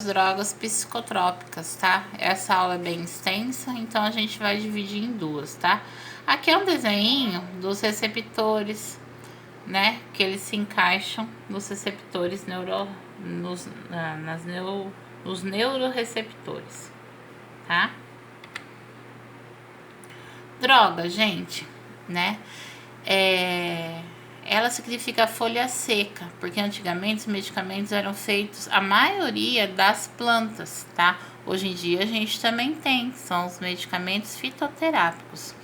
Drogas psicotrópicas, tá? Essa aula é bem extensa, então a gente vai dividir em duas, tá? Aqui é um desenho dos receptores, né? Que eles se encaixam nos receptores nos neuroreceptores, tá? Droga, gente, né? Ela significa folha seca, porque antigamente os medicamentos eram feitos, a maioria das plantas, tá? Hoje em dia a gente também tem, são os medicamentos fitoterápicos.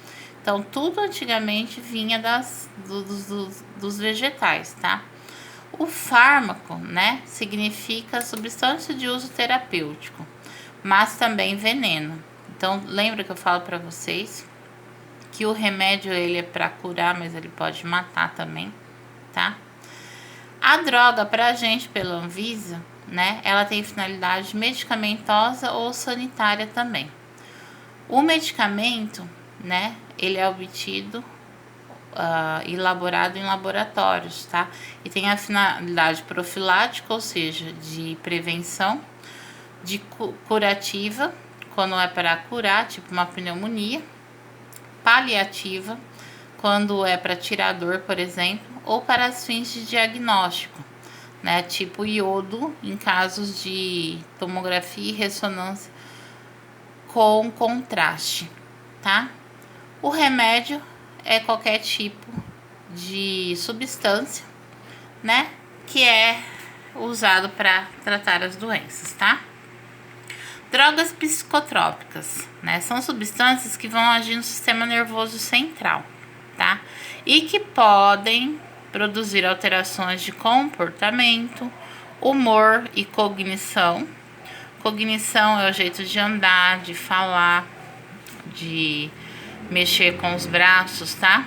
Então, tudo antigamente vinha dos vegetais, tá? O fármaco, né, significa substância de uso terapêutico, mas também veneno. Então, lembra que eu falo para vocês que o remédio ele é para curar, mas ele pode matar também, tá? A droga pra gente pela Anvisa, né, ela tem finalidade medicamentosa ou sanitária também. O medicamento, né, ele é obtido elaborado em laboratórios, tá? E tem a finalidade profilática, ou seja, de prevenção, de curativa, quando é para curar, tipo uma pneumonia, paliativa, quando é para tirar dor, por exemplo, ou para fins de diagnóstico, né? Tipo iodo em casos de tomografia e ressonância com contraste, tá? O remédio é qualquer tipo de substância, né? Que é usado para tratar as doenças, tá? Drogas psicotrópicas, né? São substâncias que vão agir no sistema nervoso central, tá? E que podem produzir alterações de comportamento, humor e cognição. Cognição é o jeito de andar, de falar, de mexer com os braços, tá?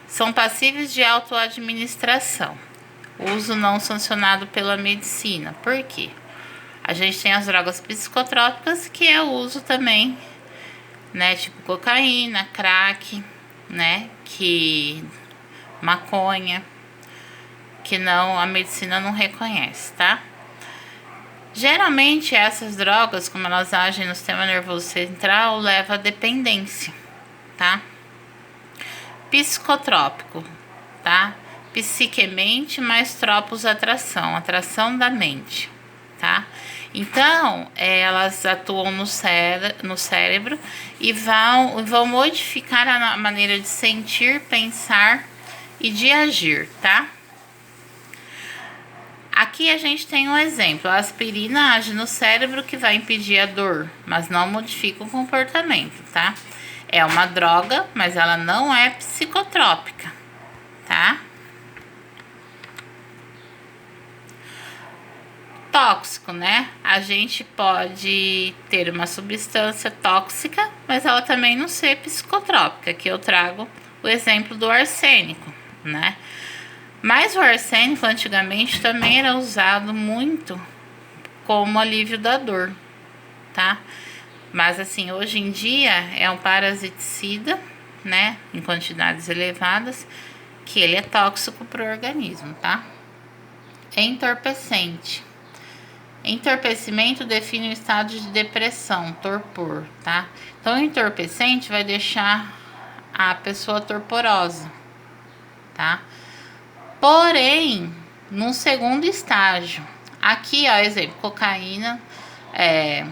São passíveis de autoadministração. Uso não sancionado pela medicina. Por quê? A gente tem as drogas psicotrópicas, que é o uso também, né? Tipo cocaína, crack, né? Que maconha, que não, a medicina não reconhece, tá? Geralmente essas drogas, como elas agem no sistema nervoso central, levam a dependência, tá? Psicotrópico, tá? Psique-mente mais tropos atração da mente, tá? Então, elas atuam no cérebro e vão modificar a maneira de sentir, pensar e de agir, tá? Aqui a gente tem um exemplo. A aspirina age no cérebro que vai impedir a dor, mas não modifica o comportamento, tá? É uma droga, mas ela não é psicotrópica, tá? Tóxico, né? A gente pode ter uma substância tóxica, mas ela também não ser psicotrópica. Aqui eu trago o exemplo do arsênico, né? Mas o arsênico antigamente também era usado muito como alívio da dor, tá? Mas assim, hoje em dia é um parasiticida, né? Em quantidades elevadas, que ele é tóxico para o organismo, tá? Entorpecente. Entorpecimento define o estado de depressão, torpor, tá? Então, o entorpecente vai deixar a pessoa torporosa, tá? Porém, num segundo estágio, aqui, ó, exemplo, cocaína, é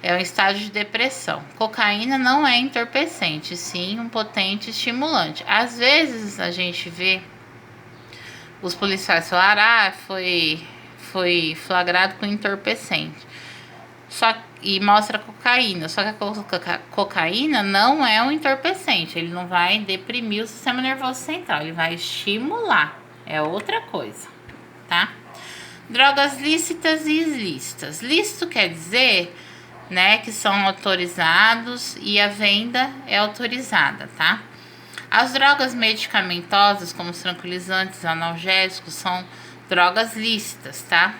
um estágio de depressão. Cocaína não é entorpecente, sim um potente estimulante. Às vezes a gente vê os policiais falar, foi flagrado com entorpecente. E mostra cocaína. Só que a cocaína não é um entorpecente. Ele não vai deprimir o sistema nervoso central. Ele vai estimular. É outra coisa, tá? Drogas lícitas e ilícitas. Lícito quer dizer, né, que são autorizados e a venda é autorizada, tá? As drogas medicamentosas, como os tranquilizantes, analgésicos, são drogas lícitas, tá?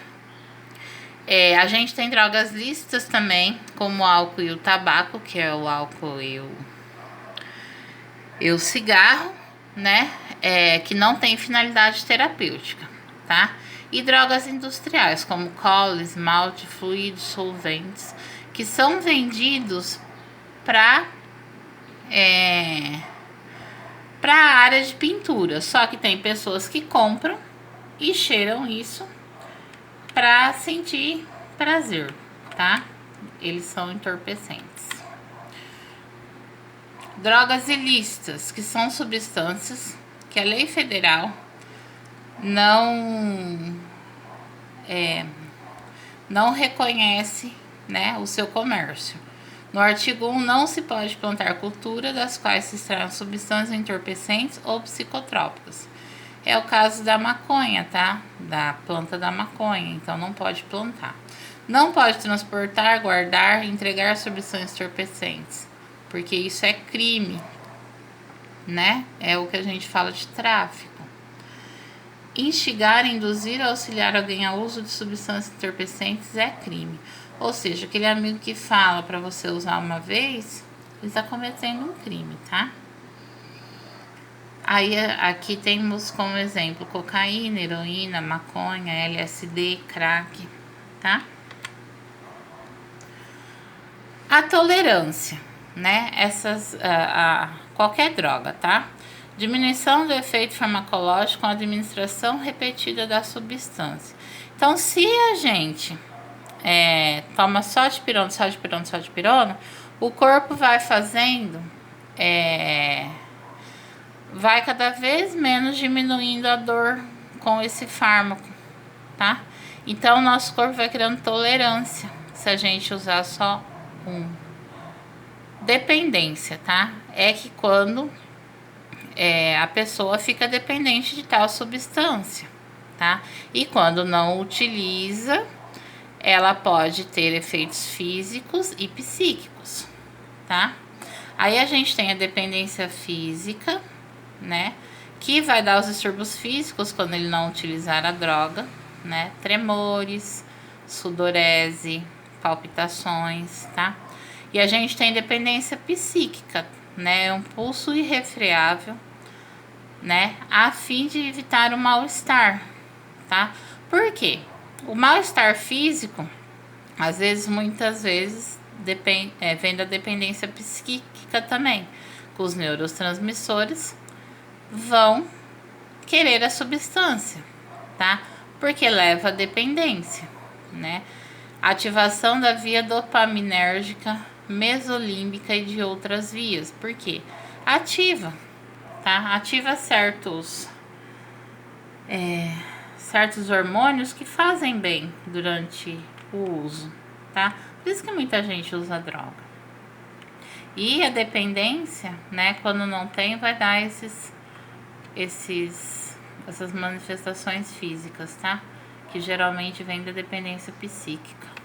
A gente tem drogas lícitas também, como o álcool e o tabaco, que é o álcool e o cigarro, né? Que não tem finalidade terapêutica. tá? E drogas industriais, como cola, esmalte, fluidos, solventes, que são vendidos para a área de pintura. Só que tem pessoas que compram e cheiram isso para sentir prazer, tá? Eles são entorpecentes. Drogas ilícitas, que são substâncias que a lei federal não reconhece, né, o seu comércio. No artigo 1, não se pode plantar cultura das quais se extraem substâncias entorpecentes ou psicotrópicas. É o caso da maconha, tá? Da planta da maconha, então não pode plantar. Não pode transportar, guardar, entregar substâncias entorpecentes, porque isso é crime, né? É o que a gente fala de tráfico. Instigar, induzir ou auxiliar alguém ao uso de substâncias entorpecentes é crime. Ou seja, aquele amigo que fala para você usar uma vez, ele está cometendo um crime, tá? Aí aqui temos como exemplo cocaína, heroína, maconha, LSD, crack, tá? A tolerância, né? Qualquer droga, tá? Diminuição do efeito farmacológico com a administração repetida da substância. Então, se a gente toma só dipirona, o corpo vai fazendo, vai cada vez menos diminuindo a dor com esse fármaco, tá? Então, nosso corpo vai criando tolerância se a gente usar só um. Dependência, tá? É que quando a pessoa fica dependente de tal substância, tá? E quando não utiliza, ela pode ter efeitos físicos e psíquicos, tá? Aí a gente tem a dependência física, né? Que vai dar os distúrbios físicos quando ele não utilizar a droga, né? Tremores, sudorese, palpitações, tá? E a gente tem dependência psíquica, né? Um pulso irrefreável, né? A fim de evitar o mal-estar, tá? Por quê? O mal-estar físico, às vezes, muitas vezes, vem da dependência psíquica também, que os neurotransmissores vão querer a substância, tá? Porque leva à dependência, né? Ativação da via dopaminérgica, mesolímbica e de outras vias. Por quê? Ativa, tá? Ativa certos hormônios que fazem bem durante o uso, tá? Por isso que muita gente usa droga. E a dependência, né, quando não tem, vai dar essas manifestações físicas, tá? Que geralmente vem da dependência psíquica.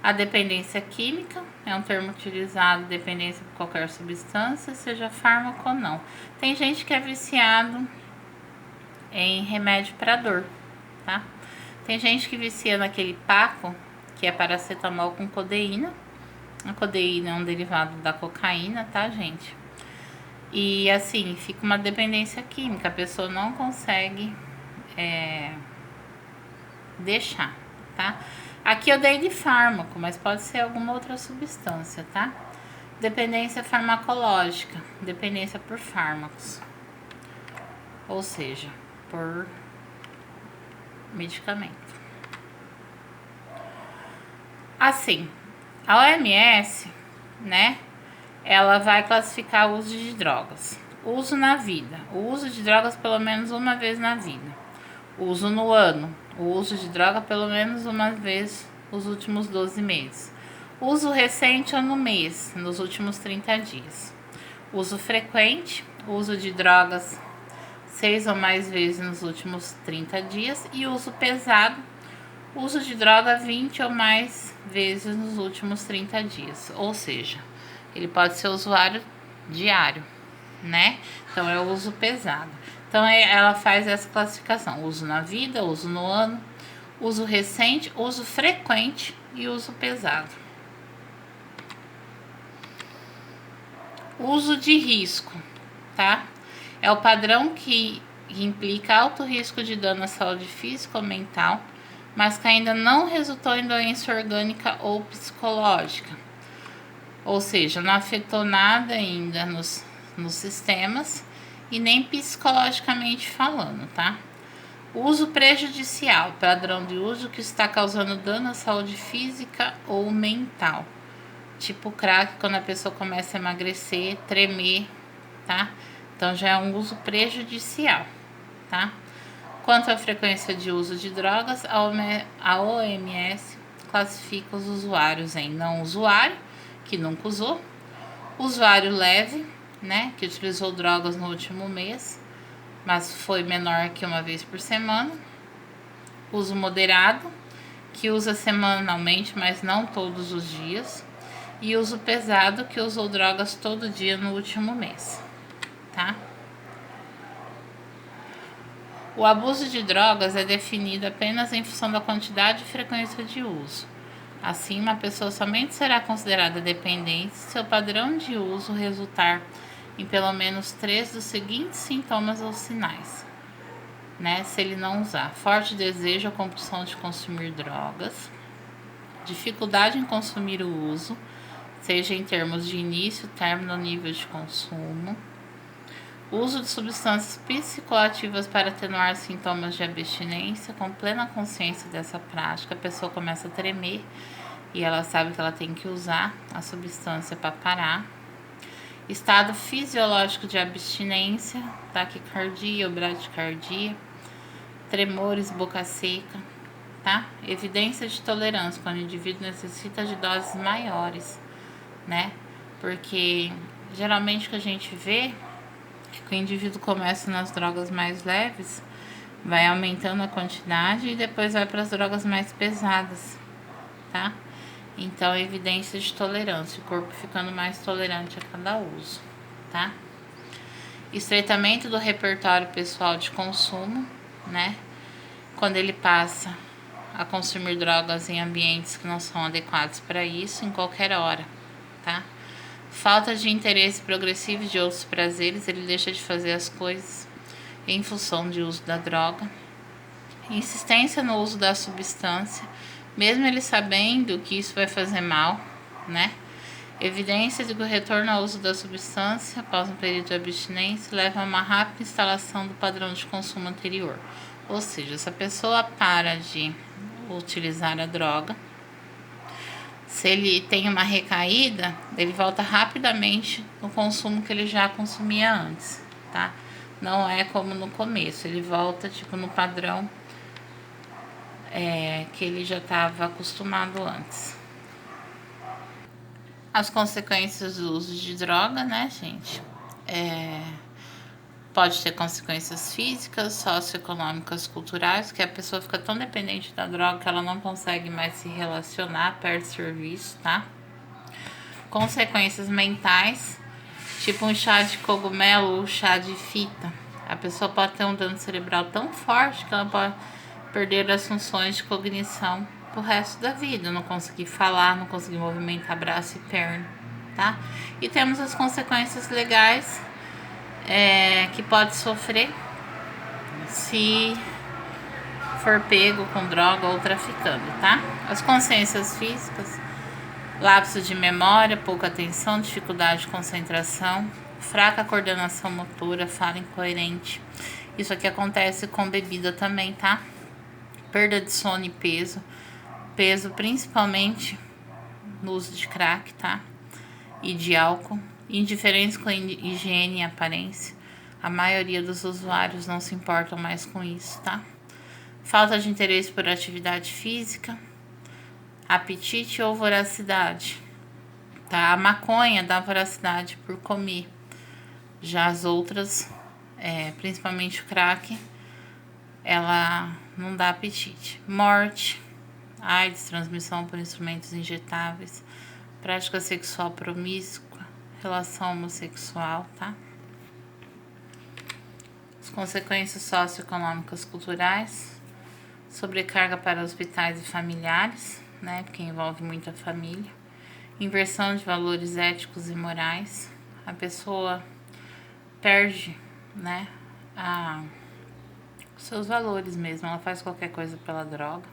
A dependência química é um termo utilizado, dependência por qualquer substância, seja fármaco ou não. Tem gente que é viciado em remédio para dor, tá? Tem gente que vicia naquele Paco, que é paracetamol com codeína. A codeína é um derivado da cocaína, tá, gente? E assim, fica uma dependência química, a pessoa não consegue deixar, tá? Aqui eu dei de fármaco, mas pode ser alguma outra substância, tá? Dependência farmacológica, dependência por fármacos, ou seja, por medicamento. Assim, a OMS, né, ela vai classificar o uso de drogas. Uso na vida, o uso de drogas pelo menos uma vez na vida. Uso no ano, o uso de droga pelo menos uma vez nos últimos 12 meses. Uso recente ou no mês, nos últimos 30 dias. Uso frequente, uso de drogas 6 ou mais vezes nos últimos 30 dias. E uso pesado, uso de droga 20 ou mais vezes nos últimos 30 dias. Ou seja, ele pode ser usuário diário, né? Então é o uso pesado. Então ela faz essa classificação: uso na vida, uso no ano, uso recente, uso frequente e uso pesado. Uso de risco, tá? É o padrão que que implica alto risco de dano à saúde física ou mental, mas que ainda não resultou em doença orgânica ou psicológica. Ou seja, não afetou nada ainda nos sistemas e nem psicologicamente falando, tá? Uso prejudicial, padrão de uso que está causando dano à saúde física ou mental. Tipo crack, quando a pessoa começa a emagrecer, tremer, tá? Então já é um uso prejudicial, tá? Quanto à frequência de uso de drogas, a OMS classifica os usuários em não usuário, que nunca usou, usuário leve, né, que utilizou drogas no último mês, mas foi menor que uma vez por semana, uso moderado, que usa semanalmente, mas não todos os dias, e uso pesado, que usou drogas todo dia no último mês, tá? O abuso de drogas é definido apenas em função da quantidade e frequência de uso. Assim, uma pessoa somente será considerada dependente se seu padrão de uso resultar em pelo menos 3 dos seguintes sintomas ou sinais, né? Se ele não usar: forte desejo ou compulsão de consumir drogas, dificuldade em consumir o uso, seja em termos de início, término ou nível de consumo, uso de substâncias psicoativas para atenuar sintomas de abstinência. Com plena consciência dessa prática, a pessoa começa a tremer e ela sabe que ela tem que usar a substância para parar. Estado fisiológico de abstinência, taquicardia ou bradicardia, tremores, boca seca, tá? Evidência de tolerância, quando o indivíduo necessita de doses maiores, né? Porque geralmente o que a gente vê é que o indivíduo começa nas drogas mais leves, vai aumentando a quantidade e depois vai para as drogas mais pesadas, tá? Então, evidência de tolerância, o corpo ficando mais tolerante a cada uso, tá? Estreitamento do repertório pessoal de consumo, né? Quando ele passa a consumir drogas em ambientes que não são adequados para isso, em qualquer hora, tá? Falta de interesse progressivo de outros prazeres, ele deixa de fazer as coisas em função de uso da droga. Insistência no uso da substância, mesmo ele sabendo que isso vai fazer mal, né? Evidência de que o retorno ao uso da substância após um período de abstinência leva a uma rápida instalação do padrão de consumo anterior. Ou seja, se a pessoa para de utilizar a droga, se ele tem uma recaída, ele volta rapidamente no consumo que ele já consumia antes, tá? Não é como no começo, ele volta tipo no padrão que ele já estava acostumado antes. As consequências do uso de droga, né, gente? Pode ter consequências físicas, socioeconômicas, culturais, que a pessoa fica tão dependente da droga que ela não consegue mais se relacionar, perde serviço, tá? Consequências mentais, tipo um chá de cogumelo ou chá de fita. A pessoa pode ter um dano cerebral tão forte que ela pode perder as funções de cognição pro resto da vida, não conseguir falar, não conseguir movimentar braço e perna, tá? E temos as consequências legais que pode sofrer se for pego com droga ou traficando, tá? As consequências físicas: lapso de memória, pouca atenção, dificuldade de concentração, fraca coordenação motora, fala incoerente. Isso aqui acontece com bebida também, tá? Perda de sono e peso principalmente no uso de crack, tá? E de álcool. Indiferença com higiene e aparência. A maioria dos usuários não se importam mais com isso, tá? Falta de interesse por atividade física. Apetite ou voracidade, tá? A maconha dá voracidade por comer. Já as outras, principalmente o crack, ela não dá apetite. Morte, AIDS, transmissão por instrumentos injetáveis, prática sexual promíscua, relação homossexual, tá? As consequências socioeconômicas culturais: sobrecarga para hospitais e familiares, né? Porque envolve muita família. Inversão de valores éticos e morais. A pessoa perde, né? seus valores mesmo. Ela faz qualquer coisa pela droga.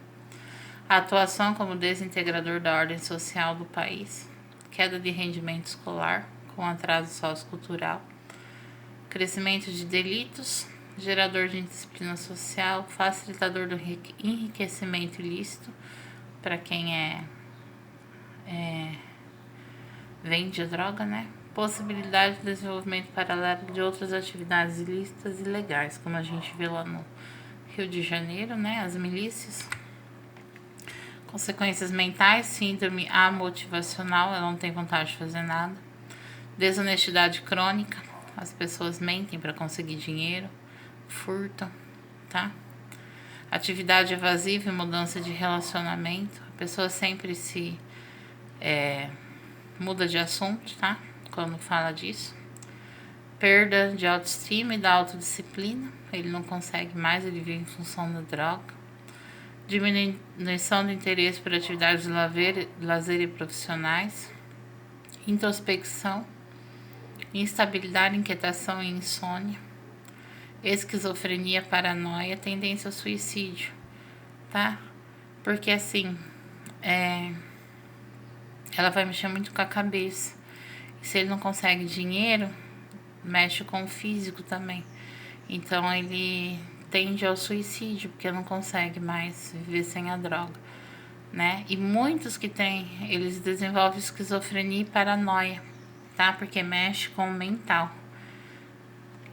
A atuação como desintegrador da ordem social do país. Queda de rendimento escolar com atraso sociocultural. Crescimento de delitos. Gerador de indisciplina social. Facilitador do enriquecimento ilícito para quem vende a droga, né? Possibilidade de desenvolvimento paralelo de outras atividades ilícitas e legais, como a gente vê lá no Rio de Janeiro, né? As milícias. Consequências mentais, síndrome amotivacional, ela não tem vontade de fazer nada. Desonestidade crônica, as pessoas mentem para conseguir dinheiro, furtam, tá? Atividade evasiva e mudança de relacionamento, a pessoa sempre se muda de assunto, tá? Quando fala disso. Perda de autoestima e da autodisciplina, ele não consegue mais, ele vive em função da droga. Diminuição do interesse por atividades de lazer e profissionais. Introspecção, instabilidade, inquietação e insônia. Esquizofrenia, paranoia, tendência ao suicídio, tá? Porque assim, ela vai mexer muito com a cabeça. E se ele não consegue dinheiro, mexe com o físico também. Então ele tende ao suicídio, porque não consegue mais viver sem a droga, né? E muitos que têm, eles desenvolvem esquizofrenia e paranoia, tá? Porque mexe com o mental.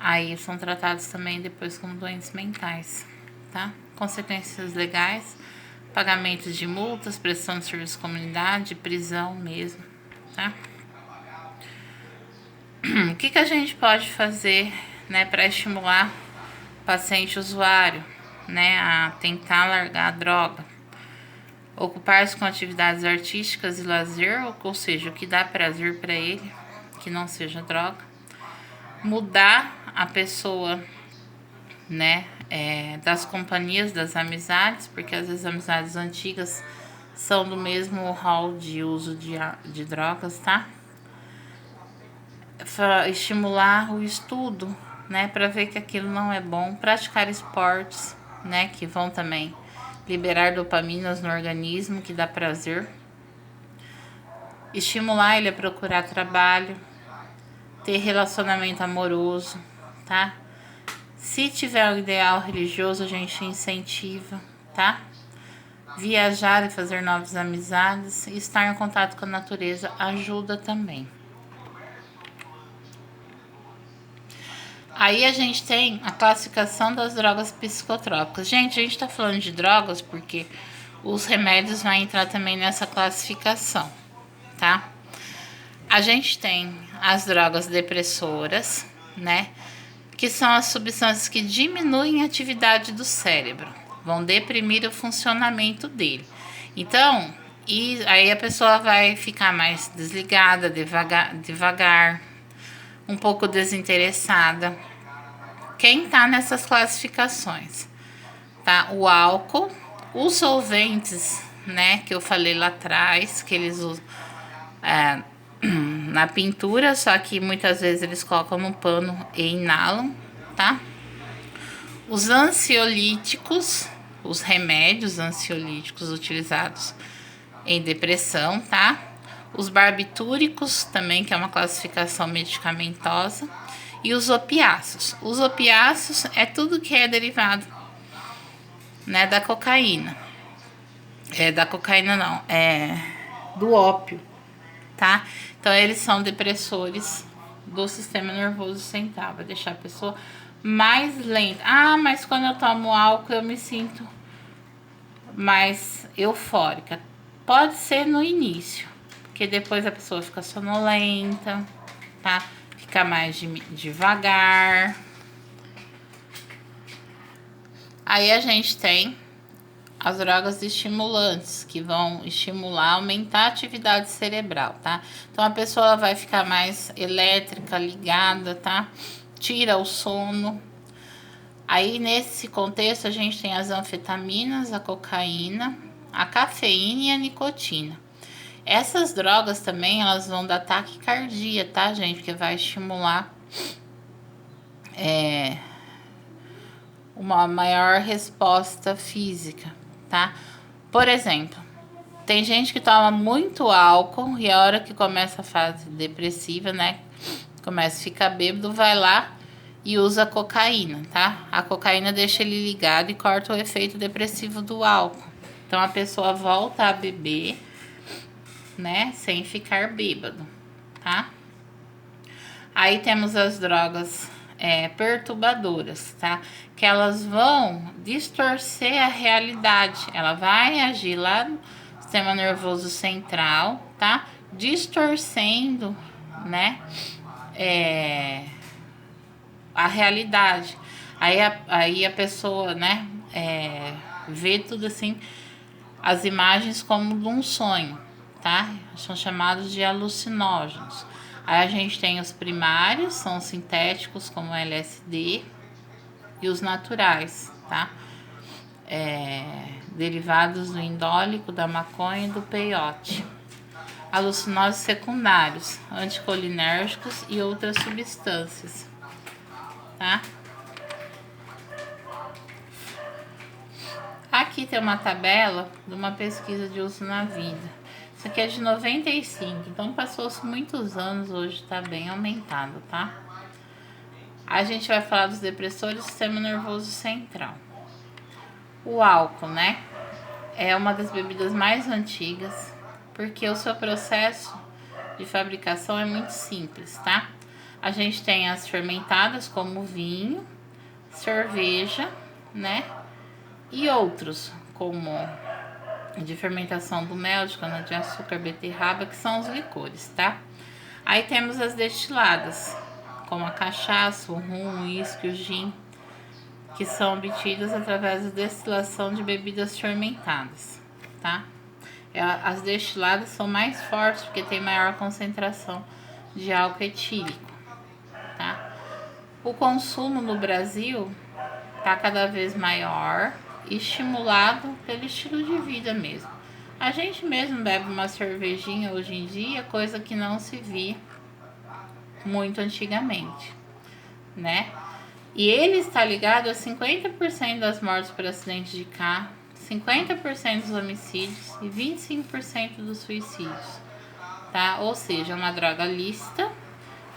Aí são tratados também depois como doentes mentais, tá? Consequências legais, pagamento de multas, prestação de serviço de comunidade, prisão mesmo, tá? O que a gente pode fazer, né, para estimular o paciente usuário, né, a tentar largar a droga? Ocupar-se com atividades artísticas e lazer, ou seja, o que dá prazer para ele, que não seja droga. Mudar a pessoa, né, das companhias, das amizades, porque às vezes as amizades antigas são do mesmo hall de uso de drogas, tá? Estimular o estudo, né, para ver que aquilo não é bom. Praticar esportes, né, que vão também liberar dopaminas no organismo, que dá prazer. Estimular ele a procurar trabalho, ter relacionamento amoroso, tá? Se tiver um ideal religioso, a gente incentiva, tá? Viajar e fazer novas amizades, e estar em contato com a natureza ajuda também. Aí a gente tem a classificação das drogas psicotrópicas. Gente, a gente tá falando de drogas porque os remédios vão entrar também nessa classificação, tá? A gente tem as drogas depressoras, né? Que são as substâncias que diminuem a atividade do cérebro, vão deprimir o funcionamento dele. Então, e aí a pessoa vai ficar mais desligada, devagar, um pouco desinteressada. Quem tá nessas classificações? Tá? O álcool, os solventes, né? Que eu falei lá atrás, que eles usam na pintura, só que muitas vezes eles colocam no pano e inalam, tá? Os ansiolíticos, os remédios ansiolíticos utilizados em depressão, tá? Os barbitúricos também, que é uma classificação medicamentosa, e os opiáceos. Os opiáceos é tudo que é derivado, né, da cocaína. Da cocaína não, do ópio, tá? Então eles são depressores do sistema nervoso central, vai deixar a pessoa mais lenta. Ah, mas quando eu tomo álcool eu me sinto mais eufórica. Pode ser no início, porque depois a pessoa fica sonolenta, tá? Fica mais devagar. Aí a gente tem as drogas estimulantes, que vão estimular, aumentar a atividade cerebral, tá? Então a pessoa vai ficar mais elétrica, ligada, tá? Tira o sono. Aí nesse contexto a gente tem as anfetaminas, a cocaína, a cafeína e a nicotina. Essas drogas também, elas vão dar taquicardia, tá, gente? Porque vai estimular uma maior resposta física, tá? Por exemplo, tem gente que toma muito álcool e a hora que começa a fase depressiva, né? Começa a ficar bêbado, vai lá e usa cocaína, tá? A cocaína deixa ele ligado e corta o efeito depressivo do álcool. Então a pessoa volta a beber, né? Sem ficar bêbado, tá? Aí temos as drogas perturbadoras, tá? Que elas vão distorcer a realidade. Ela vai agir lá no sistema nervoso central, tá? Distorcendo, né? A realidade. Aí a pessoa, né? Vê tudo assim, as imagens como de um sonho, tá? São chamados de alucinógenos. Aí a gente tem os primários, são os sintéticos como o LSD, e os naturais, tá? Derivados do indólico, da maconha e do peiote. Alucinógenos secundários, anticolinérgicos e outras substâncias, tá? Aqui tem uma tabela de uma pesquisa de uso na vida. Isso aqui é de 95, então passou-se muitos anos, hoje está bem aumentado, tá? A gente vai falar dos depressores do sistema nervoso central. O álcool, né? É uma das bebidas mais antigas, porque o seu processo de fabricação é muito simples, tá? A gente tem as fermentadas, como vinho, cerveja, né? E outros, como de fermentação do mel, de cana-de-açúcar, beterraba, que são os licores, tá? Aí temos as destiladas, como a cachaça, o rum, o uísque, o gin, que são obtidas através da destilação de bebidas fermentadas, tá? As destiladas são mais fortes porque tem maior concentração de álcool etílico, tá? O consumo no Brasil tá cada vez maior, estimulado pelo estilo de vida mesmo. A gente mesmo bebe uma cervejinha hoje em dia, coisa que não se via muito antigamente, né? E ele está ligado a 50% das mortes por acidente de carro, 50% dos homicídios e 25% dos suicídios, tá? Ou seja, é uma droga lícita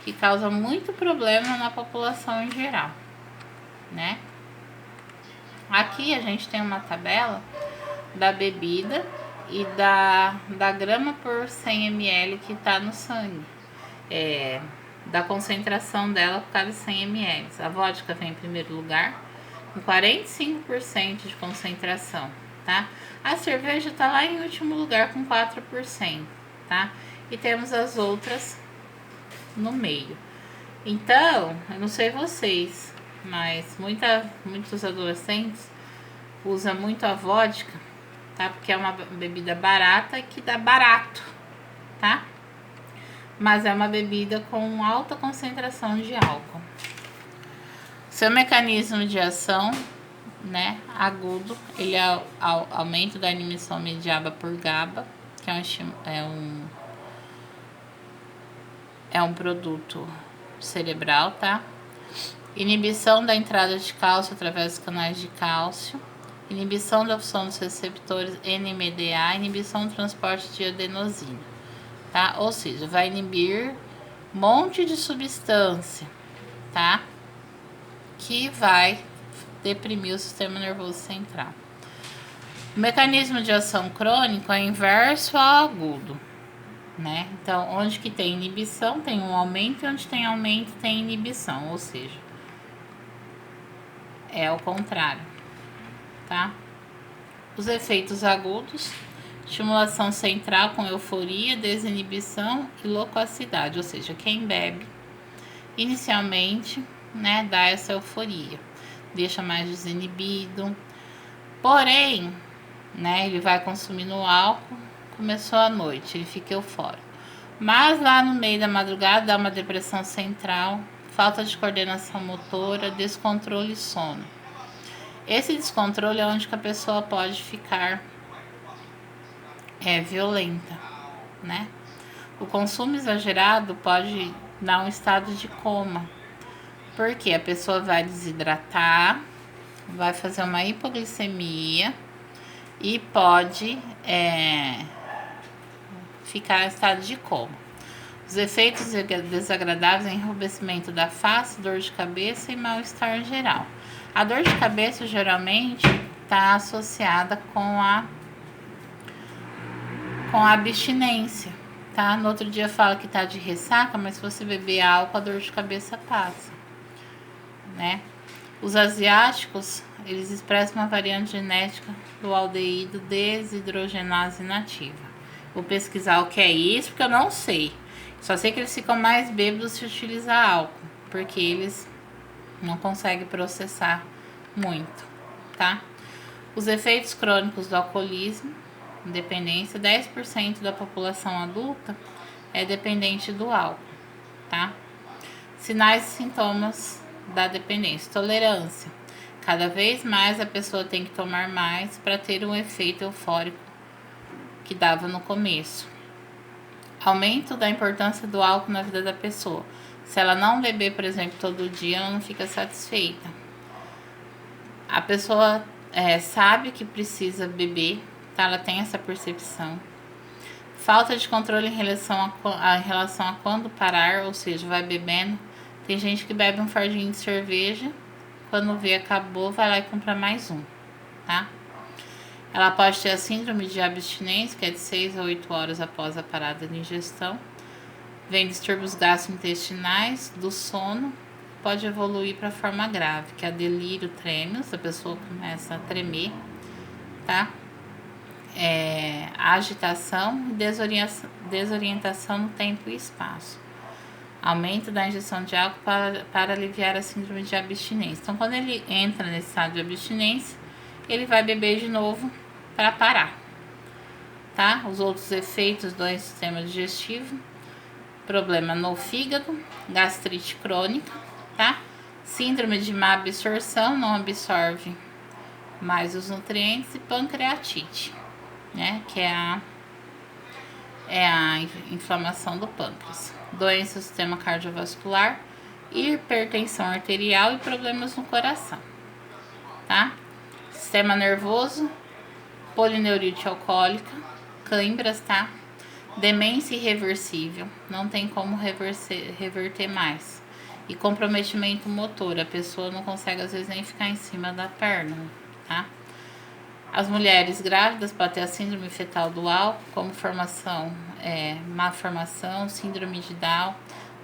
que causa muito problema na população em geral, né? Aqui a gente tem uma tabela da bebida e da grama por 100 ml que está no sangue, da concentração dela por cada 100 ml. A vodka vem em primeiro lugar, com 45% de concentração, tá? A cerveja está lá em último lugar com 4%, tá? E temos as outras no meio. Então, eu não sei vocês, mas muitos adolescentes usam muito a vodka, tá? Porque é uma bebida barata e que dá barato, tá? Mas é uma bebida com alta concentração de álcool. Seu mecanismo de ação, né, agudo, ele é o aumento da inibição mediada por GABA, que é um produto cerebral, tá? Inibição da entrada de cálcio através dos canais de cálcio, inibição da função dos receptores NMDA, inibição do transporte de adenosina, tá? Ou seja, vai inibir um monte de substância, tá? Que vai deprimir o sistema nervoso central. O mecanismo de ação crônico é inverso ao agudo, né? Então, onde que tem inibição, tem um aumento, e onde tem aumento, tem inibição, ou seja, é o contrário, tá? Os efeitos agudos: estimulação central com euforia, desinibição e loquacidade, ou seja, quem bebe inicialmente, né, dá essa euforia, deixa mais desinibido, porém, né, ele vai consumindo álcool, começou a noite, ele fica eufórico, mas lá no meio da madrugada dá uma depressão central, falta de coordenação motora, descontrole e sono. Esse descontrole é onde que a pessoa pode ficar violenta, né? O consumo exagerado pode dar um estado de coma, porque a pessoa vai desidratar, vai fazer uma hipoglicemia e pode ficar em estado de coma. Os efeitos desagradáveis é enrubescimento da face, dor de cabeça e mal-estar geral. A dor de cabeça geralmente está associada com a abstinência, tá? No outro dia fala que tá de ressaca, mas se você beber álcool, a dor de cabeça passa, né? Os asiáticos, eles expressam uma variante genética do aldeído desidrogenase inativa. Vou pesquisar o que é isso, porque eu não sei. Só sei que eles ficam mais bêbados se utilizar álcool, porque eles não conseguem processar muito, tá? Os efeitos crônicos do alcoolismo, dependência, 10% da população adulta é dependente do álcool, tá? Sinais e sintomas da dependência. Tolerância. Cada vez mais a pessoa tem que tomar mais para ter um efeito eufórico que dava no começo. Aumento da importância do álcool na vida da pessoa. Se ela não beber, por exemplo, todo dia, ela não fica satisfeita. A pessoa sabe que precisa beber, tá? Ela tem essa percepção. Falta de controle em relação a quando parar, ou seja, vai bebendo. Tem gente que bebe um fardinho de cerveja, quando vê acabou, vai lá e compra mais um, tá? Ela pode ter a síndrome de abstinência, que é de 6 a 8 horas após a parada de ingestão. Vem distúrbios gastrointestinais, do sono, pode evoluir para a forma grave, que é delírio, trêmulos, a pessoa começa a tremer, tá? Agitação e desorientação no tempo e espaço. Aumento da ingestão de álcool para aliviar a síndrome de abstinência. Então, quando ele entra nesse estado de abstinência, ele vai beber de novo para parar, tá? Os outros efeitos do sistema digestivo: problema no fígado, gastrite crônica, tá? Síndrome de má absorção, não absorve mais os nutrientes, e pancreatite, né? Que é a inflamação do pâncreas. Doença do sistema cardiovascular, hipertensão arterial e problemas no coração, tá? Sistema nervoso, polineurite alcoólica, câimbras, tá? Demência irreversível, não tem como reverter mais. E comprometimento motor, a pessoa não consegue às vezes nem ficar em cima da perna, tá? As mulheres grávidas podem ter a síndrome fetal dual, como má formação, síndrome de Down,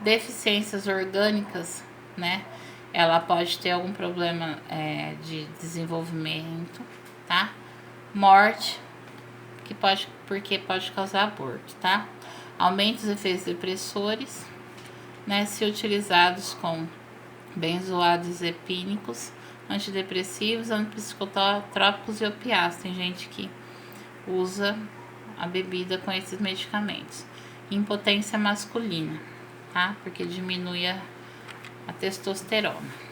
deficiências orgânicas, né? Ela pode ter algum problema de desenvolvimento, tá? Morte, porque pode causar aborto, tá? Aumenta os efeitos depressores, né? Se utilizados com benzodiazepínicos, antidepressivos, antipsicotrópicos e opiáceos. Tem gente que usa a bebida com esses medicamentos. Impotência masculina, tá? Porque diminui a testosterona.